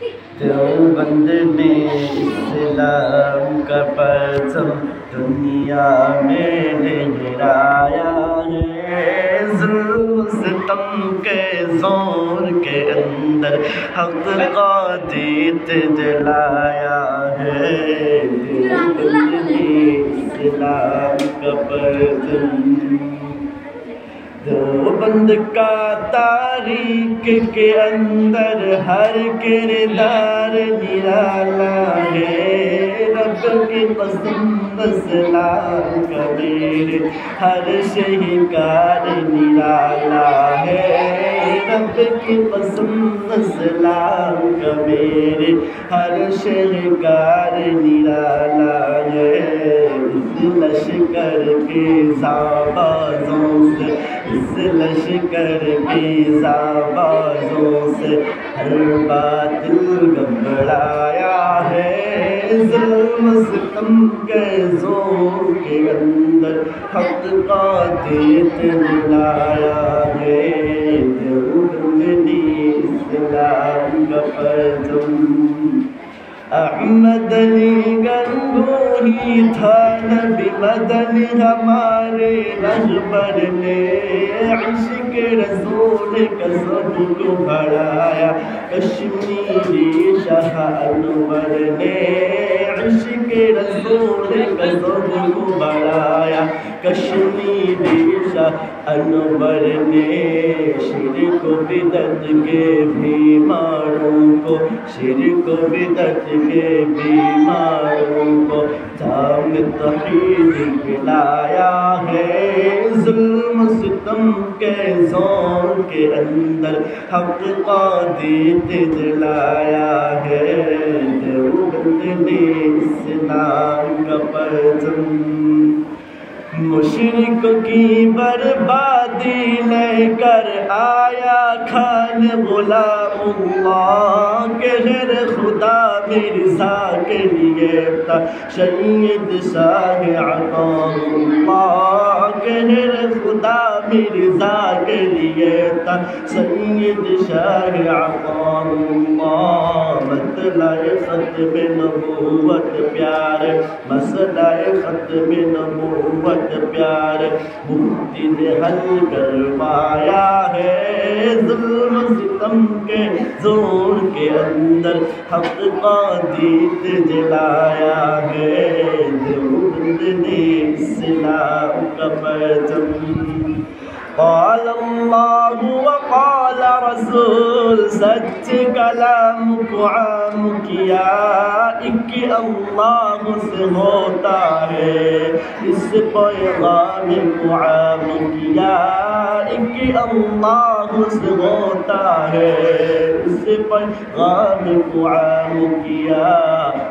دیوبند نے اسلام کا پرچم دنیا میں لہرایا ہے، ظلم ستم کے زور کے اندر حق کا دیت جلایا ہے، دیوبند نے اسلام کا پرچم۔ دیوبند کا تاریخ کے اندر ہر کردار نرالا ہے، رب کی قسم اسلام کا میرے ہر شہکار نرالا ہے، رب کی قسم اسلام کا میرے ہر شہکار نرالا ہے، اس لشکر کے زابازوں سے، اس لشکر کی زابازوں سے ہر باطل گھبرایا ہے، ظلم ستم کے زور کے اندر حق کا دیت جلایا ہے، دیوبند نے اسلام کا پرچم۔ احمد علی گنگوہی تھا نبی مدنی ہمارے رہبر نے، عشق رسول کا سب کو بڑھایا کشمیری شاہ انور نے، عشق رسول کا سب کو بڑھایا کشمیری شاہ انور نے، شرک و بدعت کے بیماروں کو، شرک و بدعت کے بیماروں کو جام توحید پلایا ہے، ظلم ستم کے زور کے اندر حق کا دیت جلایا ہے، دیوبند نے اسلام کا پرچم۔ مشرق کی بربادی لے کر آیا خان غلام اللہ، کہ غیر خدا مرزا کے لیے تھا سید شاہ عطا اللہ، کہ غیر خدا مرزا کے لیے تھا سید شاہ عطا اللہ، مسئلہ ختم نبوت پیارے، مسئلہ ختم نبوت پیارے مفتی نے حل کروایا ہے، ظلم ستم کے زور کے اندر حق کا دیت جلایا ہے، دیوبند نے اسلام کا پرچم۔ قال اللہ وقال رسول، سچ کلام کو عام کیا، ایک اللہ سے ہوتا ہے، اس پیغام کو عام کیا، ایک اللہ سے ہوتا ہے، اس پیغام کو عام کیا،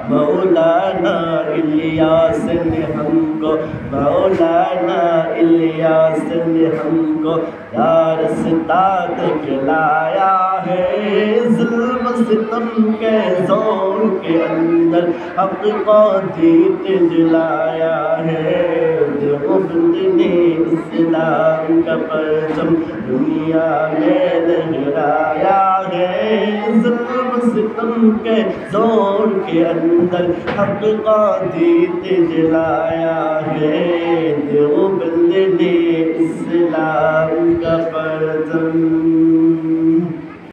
مولانا الیاس نے ہم کو، مولانا الیاس نے ہم کو رستہ دکھلایا ہے، ظلم ستم کے زور کے اندر حق کا دیت جلایا ہے، دیوبند نے اسلام کا پرچم دنیا میں لہرایا ہے، ظلم ستم کے زور کے اندر حق کا دیت جلایا ہے، دیوبند نے اسلام کا پرچم۔